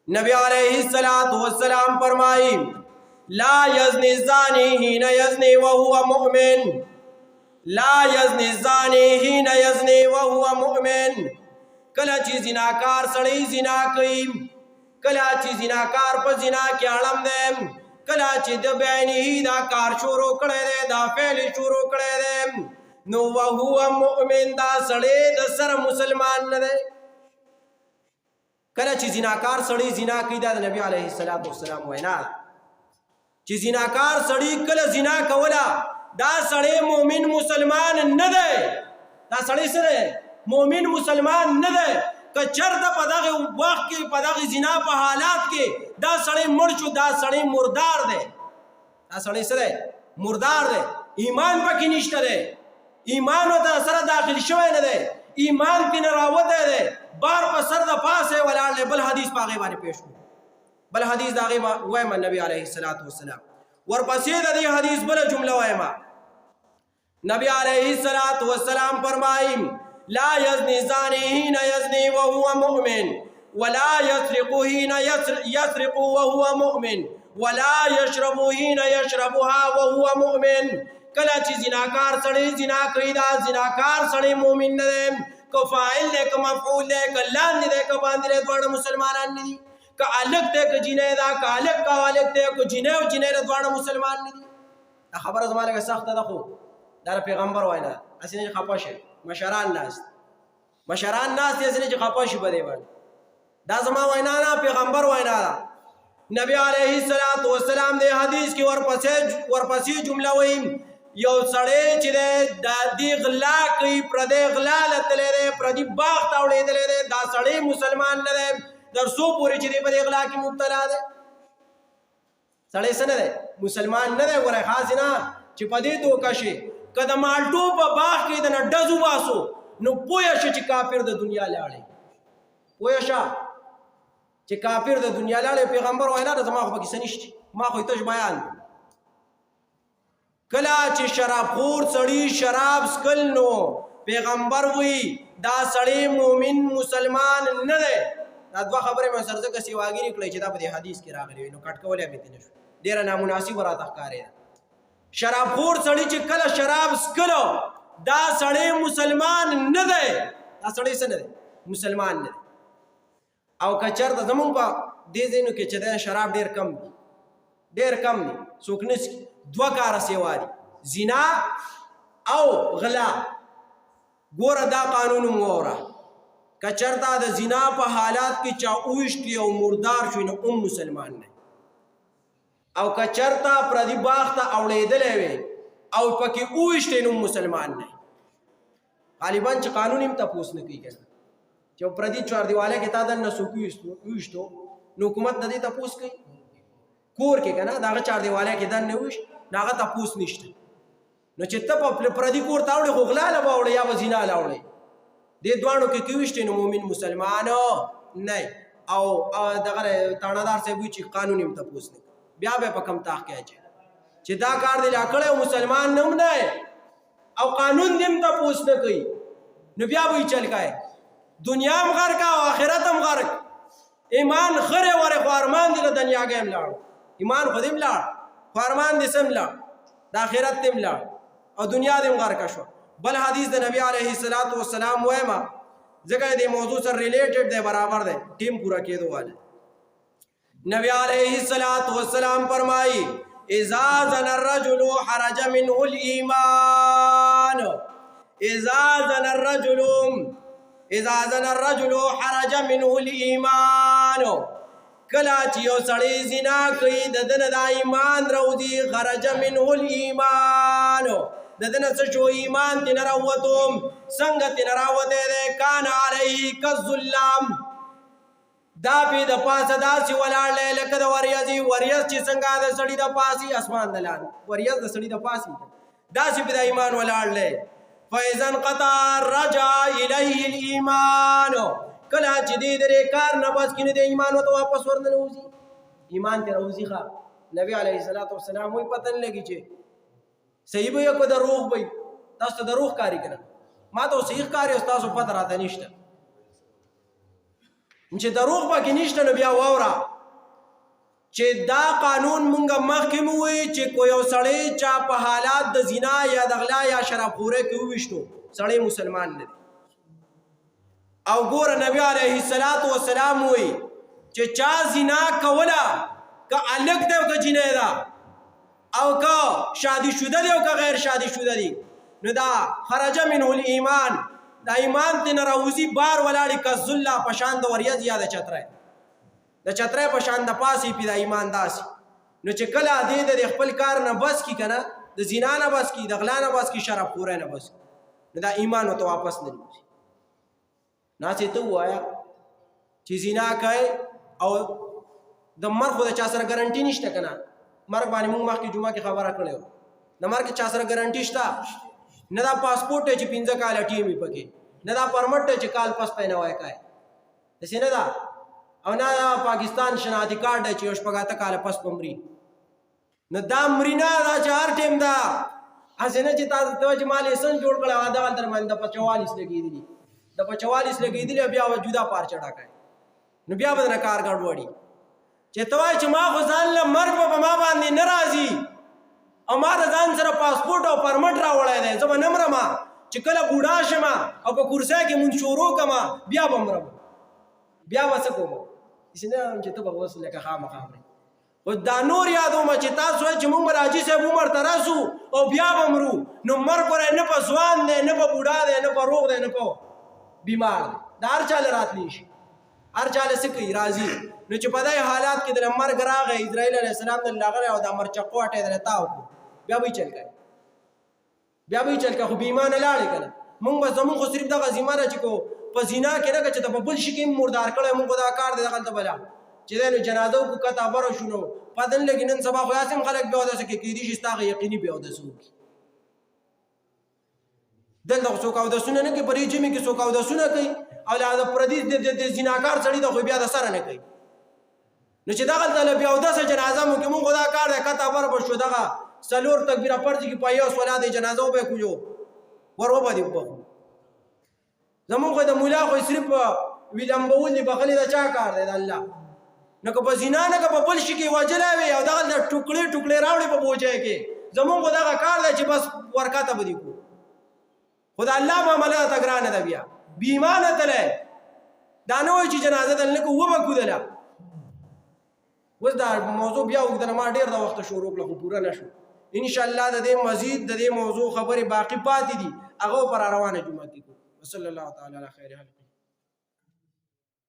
नबी अलैहिस्सलाम फरमाई ला यज़नी ज़ानी हीना यज़नी व हुवा मुमिन, ला यज़नी ज़ानी हीना यज़नी व हुवा मुमिन। कला ची जिनाकार सड़ी जिना कई, कला ची जिनाकार पर जिना के आलम दे, कला ची दबैनी ही दा कार शुरू करे दे, दा फेल शुरू करे दे, नो व हुवा मुमिन दा सड़े द सर मुसलमान न दे। कला ची जिनाकार सड़ी जिना कई दा नबी अलैहिस्सलाम वैना ची जिनाकार सड़ी कला जिना कवला दा सड़े मोमिन मुसलमान न दे, दा सड़े से मोमिन मुसलमान न दे। कचर दा पदागे वक्त के पदागे जिना पा हालात के दा सड़े मुर्शु दा सड़े मुर्दार दे, दा सड़े से मुर्दार दे, ईमान पा की निश्ता दे, ईमान होता सर दाखिल शवे न दे, ईमान की नरावत दे, बार पर सर दा पास है वलाल ले। बल हदीस पागे बारे पेश हो, बल हदीस दागे वैमा नबी अलैहिस्सलाम वर पसीद दी हदीस बल जुमला वैमा नबी अलैहिस्सलाम फरमाई ला यज़नी ज़ानी हीना यज़नी व हुवा मुमिन, वला यसरिक़ु हीना यसरिक़ु व हुवा मुमिन, वला यशरबु हीना यशरबुहा व हुवा मुमिन। कला ची जिनाकार सड़े जिना कईदा जिनाकार सड़े मोमिन न दे, को फाइल दे को मफऊल दे को लान दे को बांदरे द्वारा मुसलमान नहीं का अलग दे को जिने दा का अलग दे को जिने द्वारा मुसलमान नहीं। खबर ज़माने का सख्त दखो दार पैगंबर वाला असने खपाश मशरान नास असने खपाश बदे बन दा जमा वाइना ना पैगंबर वाइना नबी अलैहिस्सलाम दे हदीस की वर पसे जुमला वही यो सड़े चिदे दादी गला कई प्रदे गला लतले दे प्रदी बाग तावड़े दे दे दा सड़े मुसलमान न दे दरसो पूरी चिदे प्रदे गला की मुब्तला दे सड़े से न दे मुसलमान न दे वर खास ना चिपदे तो कशे कदमाल्टो प बाग के दन डजु बासो नो पोयश च काफिर द दुनिया लाड़े पोयशा च काफिर द दुनिया लाड़े पैगंबर वाला द जमा खो की सनिष्ठ मा खो तज बयान कला ची शराब खोर सड़ी शराब स्कल नो पैगंबर हुई दा सड़ी मोमिन मुसलमान न दे दादवा खबरे में सरसे का सिवागी निकले चिदा पदे हदीस के रागले नो कटकवले बितने देरा नामुनासिब वरा तहकारे शराब खोर सड़ी ची कला शराब स्कलो दा सड़ी मुसलमान न दे, दा सड़ी से न दे मुसलमान न दे। आओ कचर दा जमुन पा दे देनु के चदे शराब डेर कम नी सुकनिस दो कार सेवारी जिना औ गला गोर दा कानून मोरा कचरता द जिना पर हालात की चाउष्टी और मुर्दार शुन मुसलमान ने औ कचरता प्रतिबाख्ता अवड़े दलेवे औ पकी उष्टे मुसलमान ने तालिबान च कानून इम तपूस न की कहना जो प्रति चार दिवाले के तादन न सुकू उष्टो हुकूमत नदी तपूस की कोर के कहना दागा चार दिवाले के दन ने उष्ट नागा तपूस निष्ठ न चित्त पर प्रति कोर तावड़े होगला लबावड़े या वजीना लावड़े दे द्वाणों के क्यूष्टे न मोमिन मुसलमान नहीं औ दगर तानादार से भी कानून इम तपूस ने ब्या बे पकम ताक के चिदा कार दिला कड़े मुसलमान नम नहीं औ कानून दिम तपूस न कई न ब्या भी चल का है दुनिया में घर का आखिरत में घर ईमान खरे वरे ख्वारमान दिल दुनिया के लाड़ ईमान खुदिम लाड़ ख्वारमान दिसम लाड़ दाखिरत तिम लाड़ और दुनिया दिम घर का शो बल हदीस दे नबी अलैहिस्सलाम वैमा जगह दे मौजू से रिलेटेड दे बराबर दे टीम पूरा के दो वाले नबी अलैहिस्सलाम फरमाई इज़ा ज़ना अर्रजुलु हरज मिनहुल ईमान, इज़ा ज़ना अर्रजुलु हरज मिनहुल ईमान। कला चियो सड़ी जिना कई ददन दा ईमान रौदी खरज मिनहुल ईमान ददन सशो ईमान तिनरावतुम संग तिनरावते दे कान अलैहि कज़ुल्लाम दापी द पास दासी वलाड़ ले लकद वरियस ची संगा द सड़ी द पासी आसमान दलान वरियस द सड़ी द पासी दासी बिदा ईमान वलाड़ ले फैज़न क़ता रजा इलैहि ईमान कला जदीद रे कार नबस किने दे ईमान तो वापस वरन नौजी ईमान ते रौजी खा नबी अलैहिस्सलाम वही पतन लगी छे सही भी को दरूख भाई तस दरूख कारी कना मा तो सही कार्य उस्ताद पता रहता निष्ठा چې دروغ پکې نشته نو بیا واوره چې دا قانون مونږه مخکې مو وی چې کو یو سړی چا په حالات د زنا یا د غلا یا شرابخورۍ کې وویشتو سړی مسلمان نه دی او ګوره نبی علیه السلام وی چې چا زنا کوله که الک دی او که جینۍ ده او که شادي شده دی او که غیر شادي شده دی نو دا خرج منه الایمان دا ایمان تینا راوزی بار ولاړی که ذله په شان د وریځ یا د چترۍ د چترۍ په شان د پاسې پې دا ایمان داسې نو چې کله دې د خپل کار نه بس کی که نه د زنا نه بس کی د غلا نه بس کی شرابخورۍ نه بس کی نو دا ایمان ورته واپس نه لوځي ناسې ته ووایه چې زنا کوې او د مرګ خو د چا سره ګارنټي نشته که نه مرګ باندې موږ مخکې جمعه کې خبره کړې وه د مرګ چا سره ګارنټي شته نه دا پاسپورټ دی چې 15 کاله ټیم وي پکې نه دا پرمټ دی چې کال پس پینوی کوي داسې نه ده او نه دا پاکستان شناختی کارډ دی چې یو شپږ اته کاله پس به مري نو دا مري نه دا چې هر ټیم ده هسې نه چې تاسو ته چې ما لیسنس جوړ کړی او دغه در باندې د 44 لګېدلي د 44 لګېدلي بیا به جدا پارچه ډاکای نو بیا به نه کار ګډوډي چې ته وایې چې ما خو ځان له مرګ به په ما باندې نه راځي او ما د ځان سره پاسپورټ او پرمټ راوړی دی زه به نه مرم چې کله بوډا شم او په کورسۍ کې مونږ شروع کړم بیا به مرم بیا به څه کوم داسې نه چې ته به اوس لکه خامخا مرې خو دا نور یادوم چې تاسو وایئ چې مونږ به حاجي صاحب عمر ته رسو او بیا به مرو نو مرګ ګوره نه په ځوان دی نه په بوډا دی نه په روغ دی نه په بیمار دی دا هر چا له راتلی شي هر چا له څه کوي راځي نو چې په دې حالات کې د مرګ راغی اسرائیل علیه السلام د راغلی او دا مرچقو اټی درې تاو کړو بیا به یې چل کوي بیا به یې چل کوي خو بې ایمانه لاړې که نه مونږ به زمونږ خو صرف دغه ذمه ده چې کو په زنا کې نه که چې ته په بل شي کې مردار کړی مونږ خو دا کار دی دغلته بلا چې دی نو جنازه وکړو کته بره شو نو پته نه لګي نن سبا خو داسې هم خلک بیا اودسه کوي کیدای شي ستا هغه یقیني بیا اودسه وکړي دلته خو څوک اودسونه نه کوي په دې جمعې کې څوک اودسونه کوي او د پردي د زناکار سړي ته خو بیا د سره نه کوي نو چې دغلته له بیا اودسه جنازه مو کې مونږ خو دا کار دی کته بره به شو دغه څلور تکبیره پرځي کې په یو صلات جنازه وبه کوجو ور وبدي وبخو زمون خو د مولا خو صرف ویلم بول دی بغلی دا چا کار دی د الله نه که په زنا نه که په بل شي کې وجلی وي او دغه د ټوکړې ټوکړې راوړي په بوجۍ کې زمون خو دغه کار دی چې بس ورکاته به دي کو خو د الله معامله ته ګرانه ده بیا بې ایمانه تلی دا نه وایي چې جنازه دلته کو وبه کودله اوس دا موضوع بیا اوږدنه ما ډېر د وخته شروع کړه خو پوره نه شو انشاءالله د دې مزید د دې موضوع خبرې باقي پاتې دي هغه پر روانه جمعه کې وصلی الله تعالی علی خیر